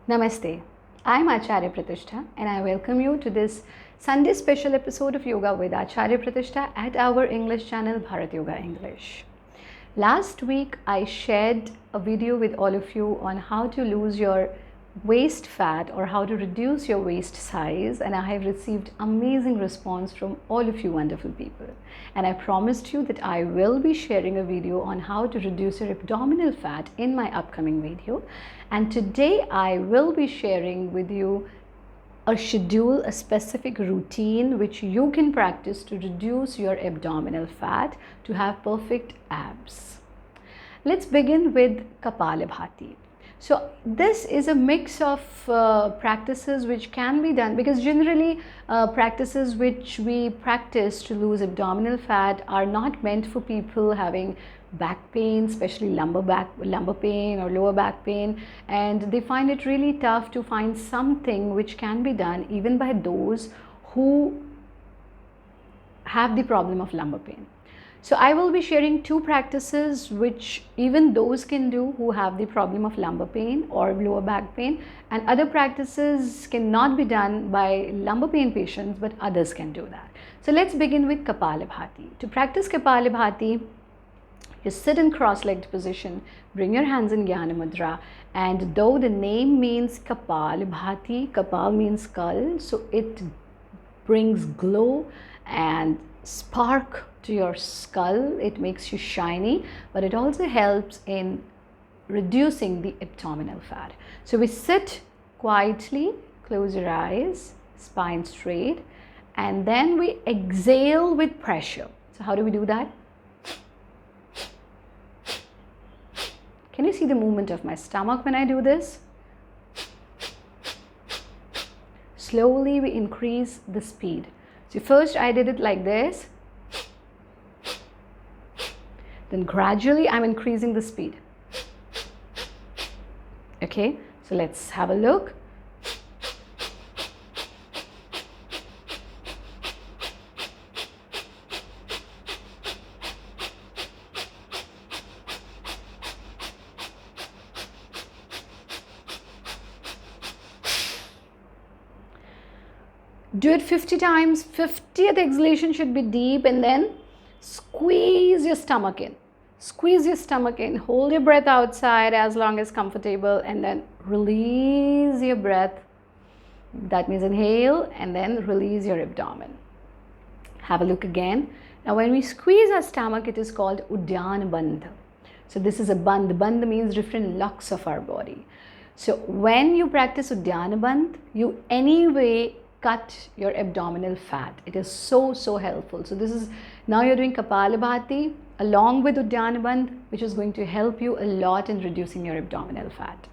Namaste. I'm Acharya Pratishtha and I welcome you to this Sunday special episode of Yoga with Acharya Pratishtha at our English channel Bharat Yoga English. Last week I shared a video with all of you on how to lose your waist fat or how to reduce your waist size, and I have received amazing response from all of you wonderful people. And I promised you that I will be sharing a video on how to reduce your abdominal fat in my upcoming video. And today I will be sharing with you a schedule, a specific routine which you can practice to reduce your abdominal fat to have perfect abs. Let's begin with Kapalabhati. So this is a mix of practices which can be done, because generally practices which we practice to lose abdominal fat are not meant for people having back pain, especially lumbar pain or lower back pain, and they find it really tough to find something which can be done even by those who have the problem of lumbar pain. So I will be sharing two practices which even those can do who have the problem of lumbar pain or lower back pain, and other practices cannot be done by lumbar pain patients, but others can do that. So let's begin with Kapalabhati. To practice Kapalabhati, you sit in cross-legged position, bring your hands in Jnana Mudra, and though the name means Kapalabhati, Kapal means skull, so it brings glow and spark to your skull. It makes you shiny, but it also helps in reducing the abdominal fat. So we sit quietly, close your eyes, spine straight, and then we exhale with pressure. So how do we do that? Can you see the movement of my stomach when I do this? Slowly we increase the speed. So first I did it like this. Then gradually I'm increasing the speed. Okay, so let's have a look. Do it 50 times. 50th exhalation should be deep, and then squeeze your stomach in. Squeeze your stomach in. Hold your breath outside as long as comfortable, and then release your breath. That means inhale and then release your abdomen. Have a look again. Now when we squeeze our stomach, it is called Udyan Bandha. So this is a bandh. Bandh means different locks of our body. So when you practice Udyan Bandh, you anyway cut your abdominal fat. It is so helpful. So this is, now you're doing Kapalabhati along with Udyan Bandh, which is going to help you a lot in reducing your abdominal fat.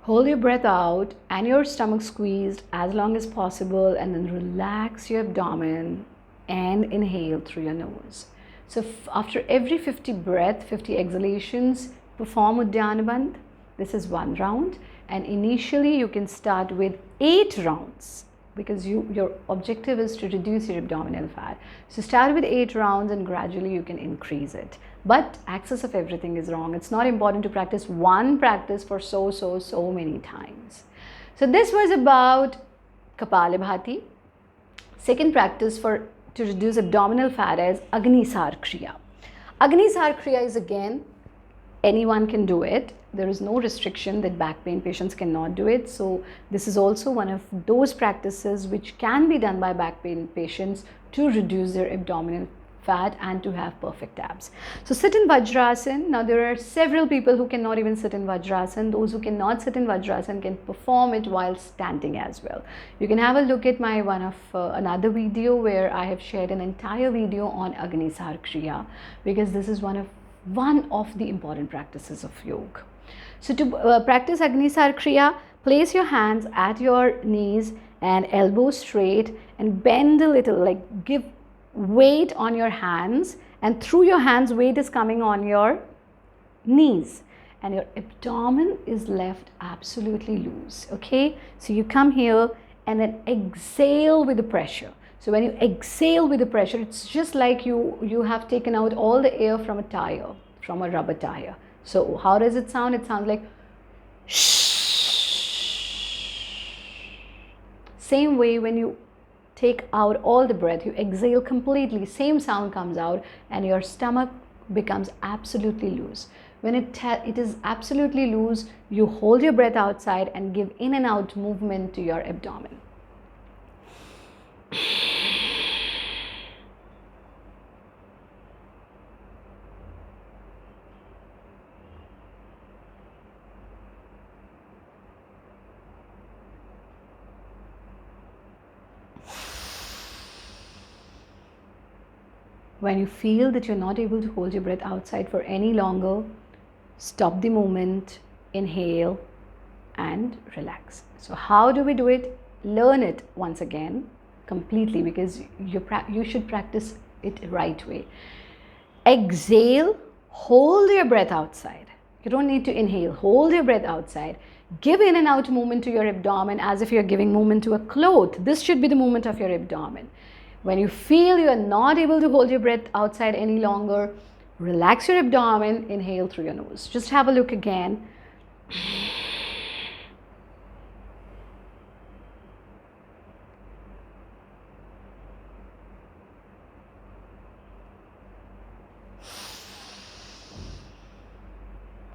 Hold your breath out and your stomach squeezed as long as possible, and then relax your abdomen and inhale through your nose. So after every 50 breath, 50 exhalations, perform Udyan Bandh. This is one round, and initially you can start with 8 rounds because your objective is to reduce your abdominal fat. So start with 8 rounds and gradually you can increase it. But excess of everything is wrong. It's not important to practice one practice for so many times. So this was about Kapalabhati. Second practice to reduce abdominal fat is Agnisar Kriya. Agnisar Kriya is, again, anyone can do it. There is no restriction that back pain patients cannot do it. So this is also one of those practices which can be done by back pain patients to reduce their abdominal fat and to have perfect abs. So sit in Vajrasana. Now there are several people who cannot even sit in Vajrasana. Those who cannot sit in Vajrasana can perform it while standing as well. You can have a look at my another video where I have shared an entire video on Agnisar Kriya, because this is one of the important practices of yoga. So to practice Agnisar Kriya, place your hands at your knees and elbows straight and bend a little, like give weight on your hands, and through your hands weight is coming on your knees, and your abdomen is left absolutely loose. Okay, so you come here and then exhale with the pressure. So when you exhale with the pressure, it's just like you have taken out all the air from a tire, from a rubber tire. So how does it sound? It sounds like same way when you take out all the breath, you exhale completely, same sound comes out, and your stomach becomes absolutely loose. When it is absolutely loose, you hold your breath outside and give in and out movement to your abdomen. When you feel that you're not able to hold your breath outside for any longer, stop the movement, inhale, and relax. So how do we do it? Learn it once again completely, because you should practice it right way. Exhale, hold your breath outside. You don't need to inhale. Hold your breath outside. Give in and out movement to your abdomen as if you're giving movement to a cloth. This should be the movement of your abdomen. When you feel you are not able to hold your breath outside any longer, relax your abdomen, inhale through your nose. Just have a look again.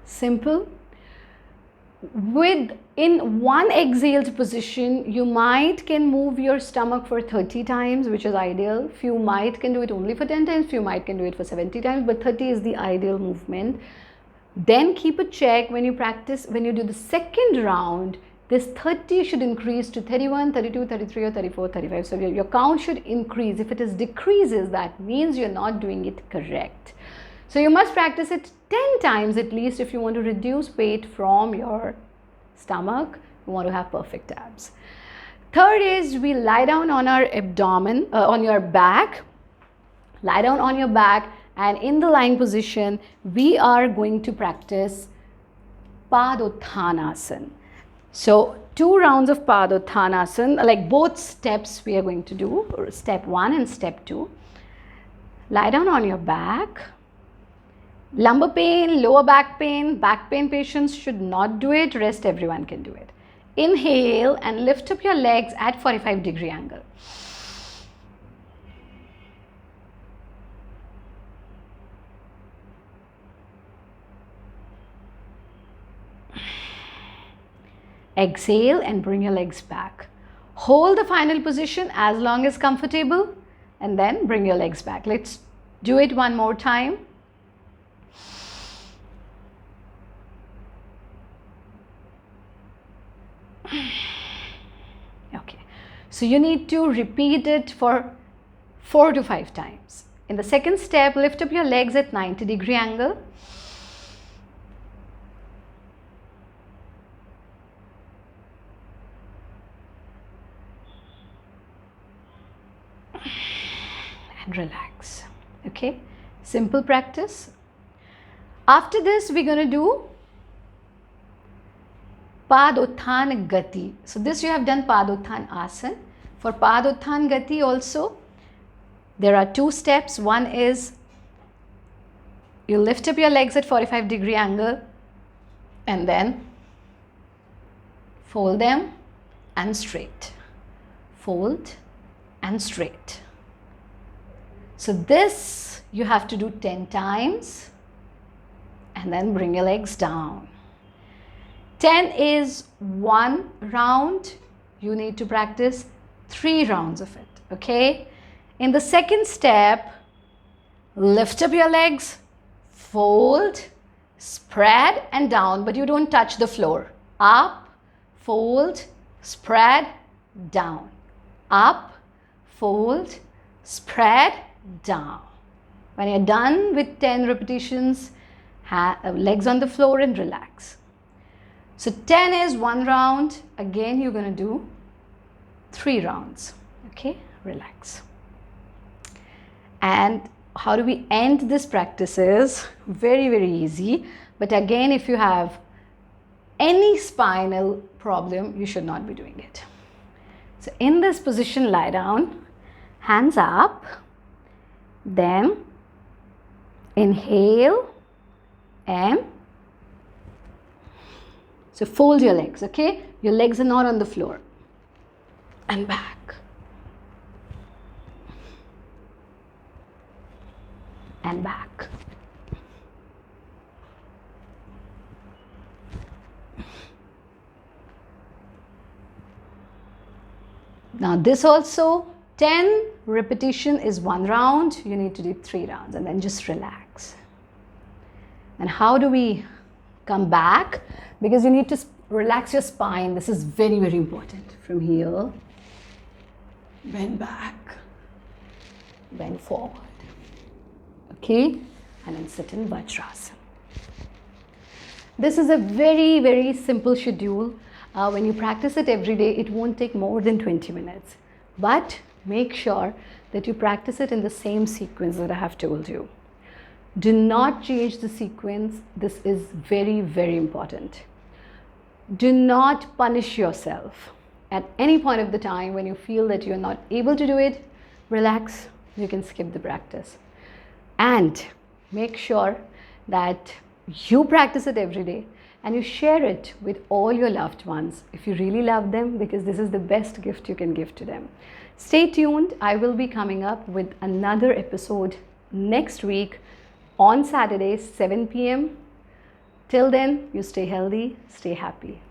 Simple. In one exhaled position, you can move your stomach for 30 times, which is ideal. Few can do it only for 10 times, few can do it for 70 times, but 30 is the ideal movement. Then keep a check when you practice, when you do the second round, this 30 should increase to 31, 32, 33 or 34, 35. So your count should increase. If it decreases, that means you're not doing it correct. So you must practice it 10 times at least if you want to reduce weight from your stomach. You want to have perfect abs. Third is we lie down on our abdomen, on your back. Lie down on your back, and in the lying position, we are going to practice Padottanasana. So 2 rounds of Padottanasana, like both steps we are going to do, step 1 and step 2. Lie down on your back. Lumbar pain, lower back pain patients should not do it, rest everyone can do it. Inhale and lift up your legs at 45-degree angle. Exhale and bring your legs back. Hold the final position as long as comfortable, and then bring your legs back. Let's do it one more time. Okay, so you need to repeat it for 4 to 5 times. In the second step, lift up your legs at 90-degree angle. And relax. Okay, simple practice. After this, we're going to do Padottan Gati. So this you have done Padottan Asana. For Padottan Gati also, there are 2 steps. One is you lift up your legs at 45-degree angle and then fold them and straight. Fold and straight. So this you have to do 10 times and then bring your legs down. 10 is 1 round. You need to practice 3 rounds of it. Okay. In the second step, lift up your legs, fold, spread and down, but you don't touch the floor. Up, fold, spread, down. Up, fold, spread, down. When you're done with 10 repetitions, legs on the floor and relax. So 10 is 1 round. Again, you're going to do 3 rounds. Okay, relax. And how do we end this practice is very, very easy. But again, if you have any spinal problem, you should not be doing it. So in this position, lie down, hands up, then inhale and so fold your legs, okay? Your legs are not on the floor. And back. And back. Now this also 10 repetition is 1 round. You need to do 3 rounds and then just relax. And how do we come back? Because you need to relax your spine. This is very, very important. From here, bend back, bend forward. Okay, and then sit in Vajrasana. This is a very, very simple schedule. When you practice it every day, it won't take more than 20 minutes. But make sure that you practice it in the same sequence that I have told you. Do not change the sequence. This is very, very important. Do not punish yourself. At any point of the time when you feel that you're not able to do it, relax. You can skip the practice. And make sure that you practice it every day and you share it with all your loved ones if you really love them, because this is the best gift you can give to them. Stay tuned. I will be coming up with another episode next week on Saturday, 7 p.m. Till then, you stay healthy, stay happy.